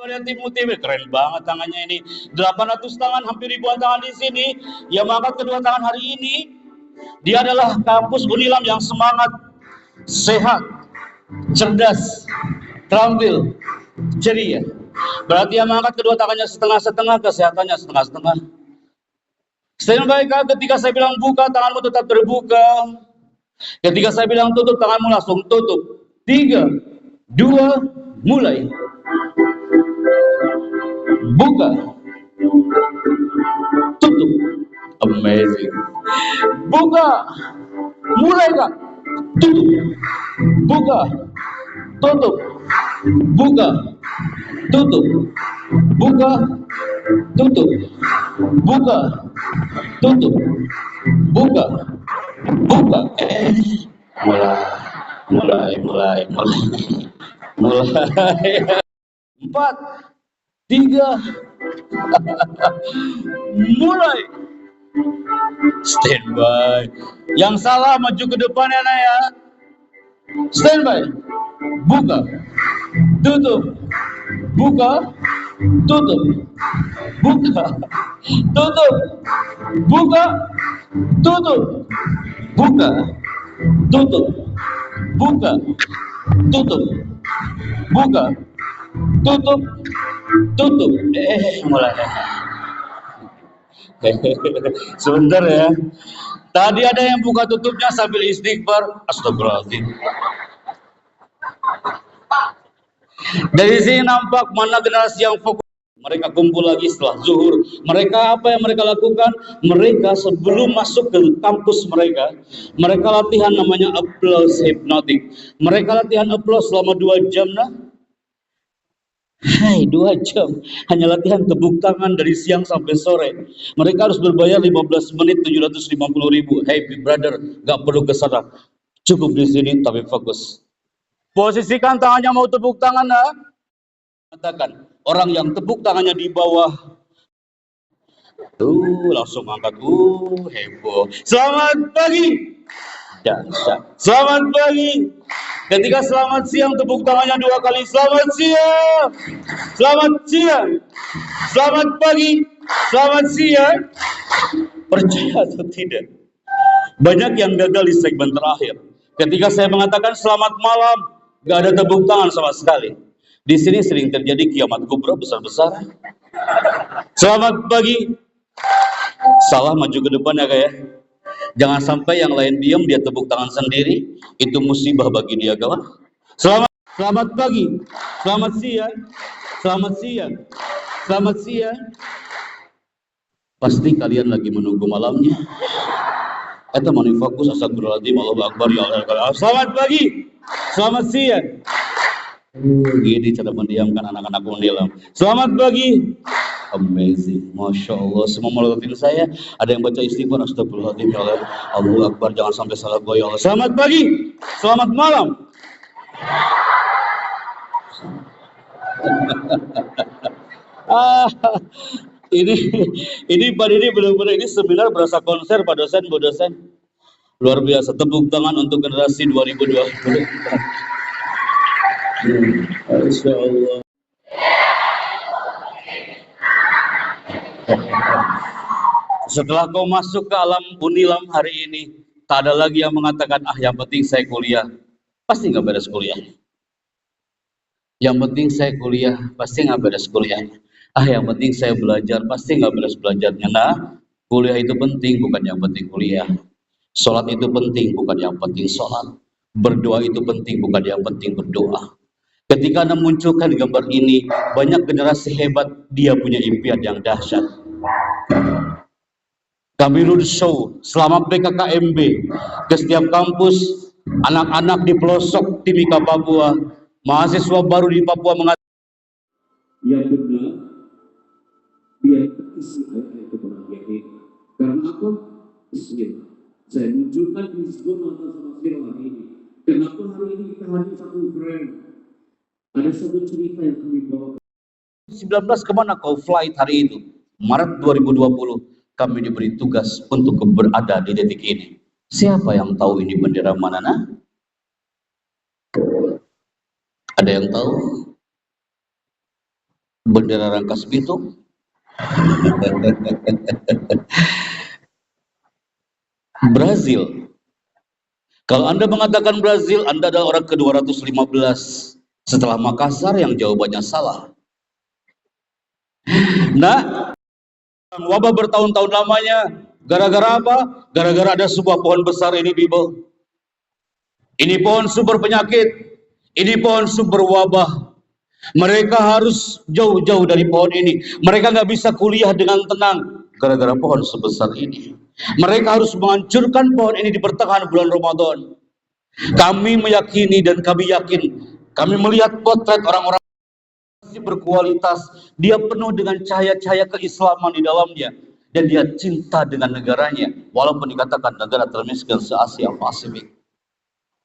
Lihat tim keren banget tangannya ini. 800 tangan, hampir ribuan tangan di sini. Yang mengangkat kedua tangan hari ini, dia adalah kampus Unilam yang semangat, sehat, cerdas, terampil, ceria. Berarti yang mengangkat kedua tangannya setengah-setengah, kesehatannya setengah-setengah. Stand by, Kak. Ketika saya bilang buka, tanganmu tetap terbuka. Ketika saya bilang tutup, tanganmu langsung tutup. 3, 2, mulai. Buka, tutup. Amazing. Buka, mulai, Kak. Tutup. Buka, tutup. Buka, tutup. Buka, tutup. Buka, tutup. Buka, buka. Mulai. 4, 3, mulai. Stand by. Yang salah maju ke depan ya, Nak ya. Stand by. Buka, tutup. Buka, tutup. Buka, tutup. Buka, tutup. Buka, tutup. Buka, tutup. Buka, tutup. Tutup. Mulai. Sebentar ya. Tadi ada yang buka tutupnya sambil istighfar. Astagfirullahaladzim. Dari sini nampak mana generasi yang fokus. Mereka kumpul lagi setelah zuhur. Mereka apa yang mereka lakukan? Mereka sebelum masuk ke kampus mereka latihan namanya applause hipnotik. Mereka latihan applause selama 2 jam nah. 2 jam hanya latihan tepuk tangan dari siang sampai sore. Mereka harus berbayar 15 menit 750.000. Hey big brother, gak perlu ke sana. Cukup di sini tapi fokus. Posisikan tangannya mau tepuk tangan nah. Katakan orang yang tepuk tangannya di bawah tuh langsung angkat heboh. Selamat pagi. Selamat pagi. Ketika selamat siang tepuk tangannya 2 kali. Selamat siang. Selamat siang. Selamat pagi. Selamat siang. Percaya atau tidak? Banyak yang gagal di segmen terakhir. Ketika saya mengatakan selamat malam, gak ada tepuk tangan sama sekali. Di sini sering terjadi kiamat kubra besar-besaran. Selamat pagi. Salah maju ke depan ya kayak. Jangan sampai yang lain diam dia tepuk tangan sendiri. Itu musibah bagi dia kawan. Selamat pagi. Selamat siang. Selamat siang. Selamat siang. Pasti kalian lagi menunggu malamnya. Eta mani fokus astagfirullahaladzim Allahu akbar ya Allah. Selamat pagi. Selamat siang. Gini cara mendiamkan anak-anak Unilam. Selamat pagi. Amazing, masya Allah. Semua melototin saya. Ada yang baca istighfar, astagfirullahaladzim ya Allah. Allahu akbar, jangan sampai salah gue ya Allah. Selamat pagi, selamat malam. Ini Pak Didi benar-benar ini seminar berasa konser Pak dosen, Bu dosen. Luar biasa. Tepuk tangan untuk generasi 2020. Masya Allah. Setelah kau masuk ke alam Unilam hari ini, tak ada lagi yang mengatakan, yang penting saya kuliah. Pasti nggak beres kuliahnya. Yang penting saya kuliah, pasti nggak beres kuliahnya. Yang penting saya belajar, pasti nggak beres belajarnya. Nah, kuliah itu penting, bukan yang penting kuliah. Sholat itu penting, bukan yang penting sholat. Berdoa itu penting, bukan yang penting berdoa. Ketika Anda munculkan gambar ini, banyak generasi hebat, dia punya impian yang dahsyat. Kami roadshow selama PKKMB ke setiap kampus, anak-anak di pelosok Timika Papua, mahasiswa baru di Papua mengatakan, yang benar, biar terisi ayat-ayat kebahagiaan. Karena apa? Bismillah. Saya munculkan di zona sama hari ini. Kenapa hari ini kita hadir satu brand? Ada satu cerita yang kami bawa. 19 kemana kau flight hari itu? Maret 2020. Kami diberi tugas untuk berada di detik ini. Siapa yang tahu ini bendera mana? Nah? Ada yang tahu? Bendera Rangkas Bitung. Brazil. Kalau Anda mengatakan Brazil, Anda adalah orang ke-215 setelah Makassar yang jawabannya salah. Nah, wabah bertahun-tahun lamanya, gara-gara apa? Gara-gara ada sebuah pohon besar ini, Bible. Ini pohon sumber penyakit, ini pohon sumber wabah. Mereka harus jauh-jauh dari pohon ini. Mereka nggak bisa kuliah dengan tenang gara-gara pohon sebesar ini. Mereka harus menghancurkan pohon ini di pertengahan bulan Ramadan. Kami meyakini dan kami yakin, kami melihat potret orang-orang berkualitas, dia penuh dengan cahaya-cahaya keislaman di dalamnya, dan dia cinta dengan negaranya, walaupun dikatakan negara termiskin se-Asia Pasifik.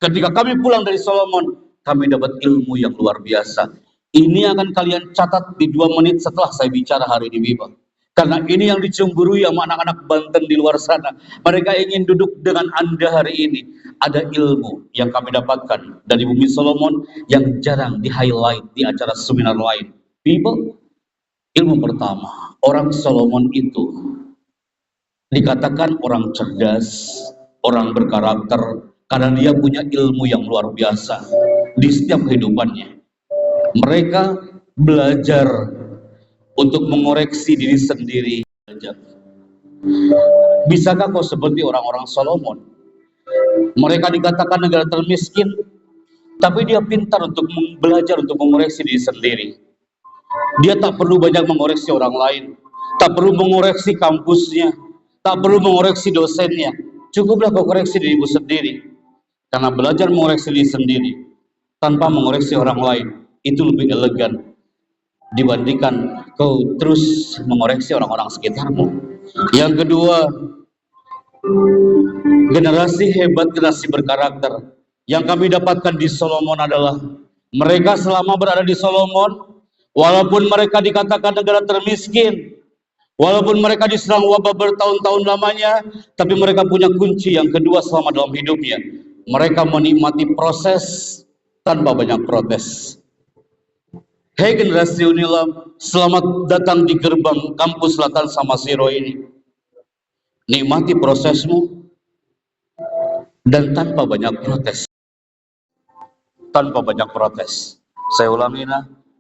Ketika kami pulang dari Solomon, kami dapat ilmu yang luar biasa. Ini akan kalian catat di 2 menit setelah saya bicara hari ini, Bible. Karena ini yang dicemburui sama anak-anak Banten di luar sana. Mereka ingin duduk dengan Anda hari ini. Ada ilmu yang kami dapatkan dari bumi Solomon yang jarang di-highlight di acara seminar lain. Bible, ilmu pertama, orang Solomon itu dikatakan orang cerdas, orang berkarakter, karena dia punya ilmu yang luar biasa di setiap kehidupannya. Mereka belajar untuk mengoreksi diri sendiri. Bisakah kau seperti orang-orang Solomon? Mereka dikatakan negara termiskin, tapi dia pintar untuk belajar untuk mengoreksi diri sendiri. Dia tak perlu banyak mengoreksi orang lain, tak perlu mengoreksi kampusnya, tak perlu mengoreksi dosennya. Cukuplah kau koreksi dirimu sendiri. Karena belajar mengoreksi diri sendiri tanpa mengoreksi orang lain itu lebih elegan dibandingkan kau terus mengoreksi orang-orang sekitarmu. Yang kedua, generasi hebat, generasi berkarakter yang kami dapatkan di Solomon adalah mereka selama berada di Solomon, walaupun mereka dikatakan negara termiskin, walaupun mereka diserang wabah bertahun-tahun lamanya, tapi mereka punya kunci yang kedua selama dalam hidupnya. Mereka menikmati proses tanpa banyak protes. Hei generasi Unilam, selamat datang di gerbang kampus Selatan Samasiro ini. Nikmati prosesmu dan tanpa banyak protes. Tanpa banyak protes. Saya ulangi,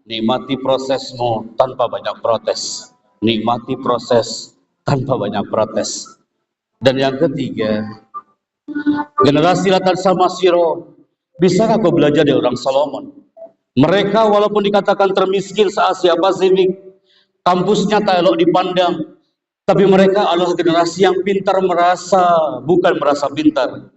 nikmati prosesmu tanpa banyak protes. Nikmati proses tanpa banyak protes. Dan yang ketiga, generasi Selatan Samasiro, bisakah kau belajar dari orang Solomon? Mereka walaupun dikatakan termiskin se-Asia Pasifik, kampusnya tak elok dipandang, tapi mereka adalah generasi yang pintar merasa, bukan merasa pintar.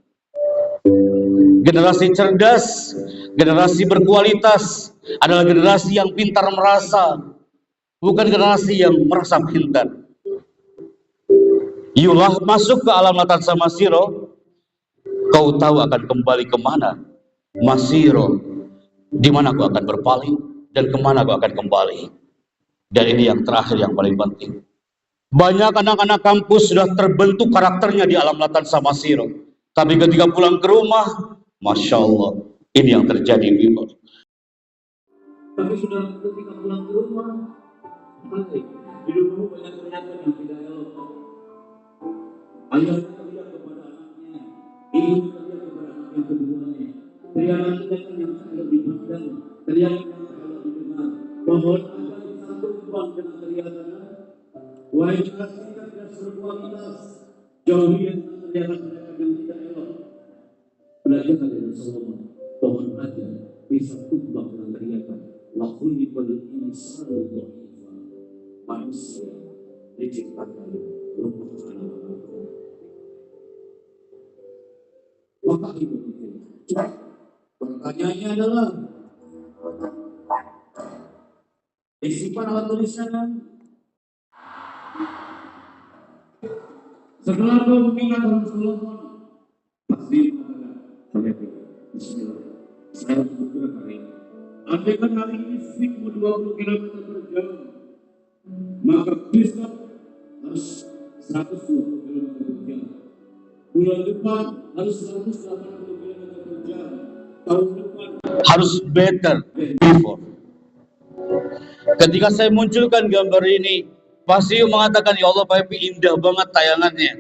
Generasi cerdas, generasi berkualitas, adalah generasi yang pintar merasa, bukan generasi yang merasa pintar. Yulah masuk ke alam Selatan Samasiro, kau tahu akan kembali kemana. Masiro, di mana kau akan berpaling dan kemana kau akan kembali. Dan ini yang terakhir yang paling penting. Banyak anak-anak kampus sudah terbentuk karakternya di alam Selatan Samasiro, tapi ketika pulang ke rumah, Masya Allah, ini yang terjadi. Tapi sudah ketika pulang ke rumah, hidupmu banyak ternyata yang tidak elok. Ayah teriak kepada anaknya, ibu teriak kepada anak yang keduanya. Teriakan-teriakan yang tak elok dipandang, teriakan yang tak elok didengar. Mohon agar bisa berubah dengan teriakan. Wahai generasi yang tidak berkualitas, jauhi dengan teriakan-teriakan yang tidak elok. Belajar dari Solomon, pohon aja bisa berubah dengan teriakan. Lakul dibalik ini selalu berubah. Manusia diciptakan lemah anak-anak. Maka itu pertanyaannya adalah disimpan alat tulisan. Setelah kau mengingat orang Solomon, pasti mengatakan, Bismillah, saya bergerak hari ini. Andaikan hari ini speedmu 20 km per jam, maka besok harus 120 km per jam. Bulan depan harus 180 km per jam. Tahun depan harus better before. Ketika saya munculkan gambar ini, pasti mengatakan, ya Allah Pak Epi, indah banget tayangannya,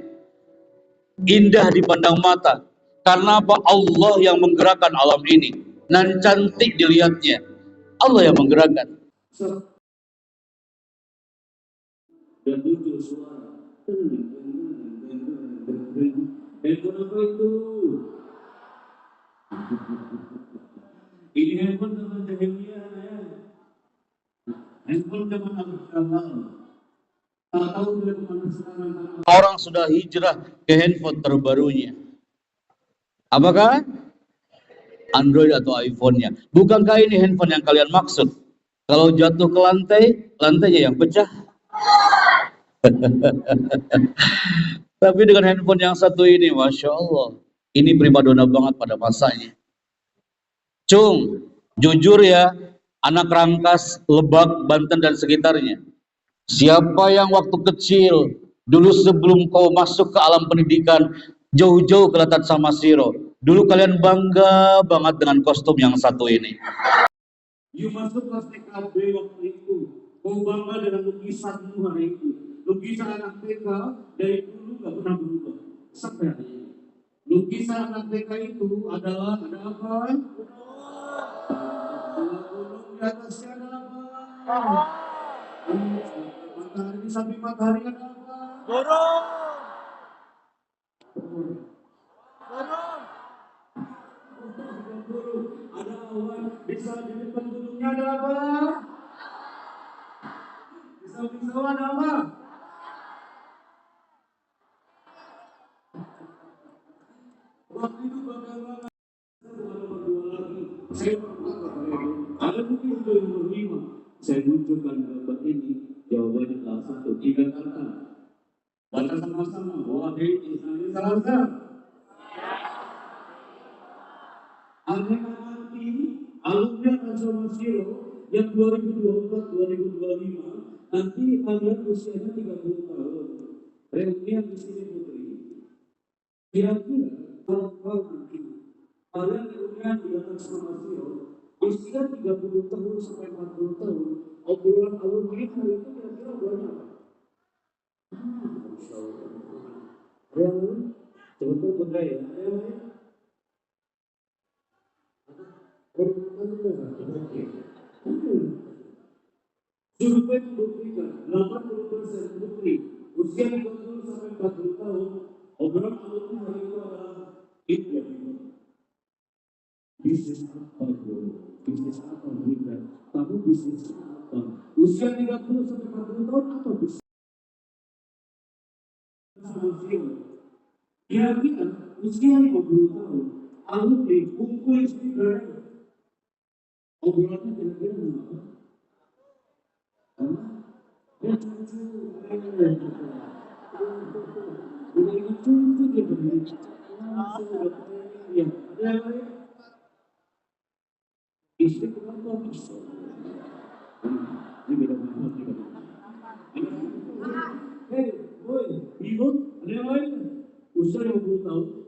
indah dipandang mata. Karena apa? Allah yang menggerakkan alam ini, dan cantik dilihatnya. Allah yang menggerakkan. Dan muncul suara. Handphone apa itu? Ini handphone zaman jahiliyah ya. Handphone zaman Abu Jahal. Tak tahu dia kemana sekarang. Orang sudah hijrah ke handphone terbarunya. Apakah? Android atau iPhone-nya. Bukankah ini handphone yang kalian maksud? Kalau jatuh ke lantai, lantainya yang pecah. Tapi dengan handphone yang satu ini, Masya Allah, ini primadona banget pada masanya. Cung, jujur ya, anak Rangkas, Lebak, Banten dan sekitarnya. Siapa yang waktu kecil, dulu sebelum kau masuk ke alam pendidikan, jauh-jauh kelihatan sama Siro. Dulu kalian bangga banget dengan kostum yang satu ini. You masuk kelas TKB waktu itu. Kau bangga dengan lukisanmu hari itu. Lukisan anak TK dari dulu gak pernah berubah. Sampai hari ini. Lukisan anak TK itu adalah ada apa? Gunung di atasnya ada apa? Matahari di samping matahari ada apa? Burung. Ada awan, di depan gunungnya ada apa? Di samping sawah ada apa? Waktu itu bagaimana? Saya ada mungkin itu yang berlima. Saya munculkan gambar ini, jawabannya salah satu, tiga kata. Baca sama-sama, wahai insan salasa. Aneka nanti alumni Transformasio yang 2024-2025 nanti kalian usianya 30 tahun. Reunian di sini Putri. Kira-kira kalau nanti kalian reunian di Transformasio usia 30 tahun sampai 40 tahun, obrolan alumni hari itu kira-kira obrolan apa? Masya Allah. Coba Putra ya. Survei membuktikan 80% putri usia 30 sampai 40 tahun obrolan alumni hari itu adalah itu ya. Bisnis apa bro? Bisnis apa bro? Kamu bisnis apa? Usia 30 sampai 40 tahun apa bisnis? Kira-kira usia 50 tahun alumni kumpul istri obrolannya kira-kira apa? Istri kenapa bisa? Ini beda banget juga. Hei, boy, ribut, ada yang lain? Usia 50 tahun.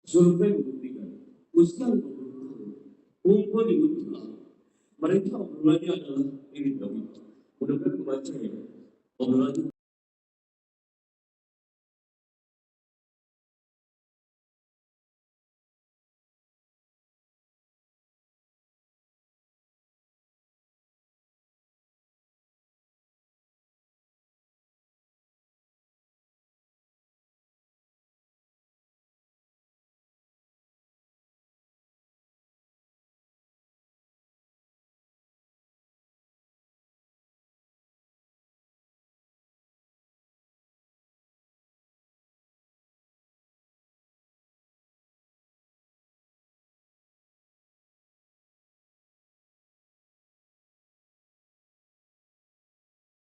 Survei membuktikan usia 50 tahun. Kumpul di Utara. Mereka obrolannya adalah ini dong. Mudah-mudahan membaca ya. Obrolannya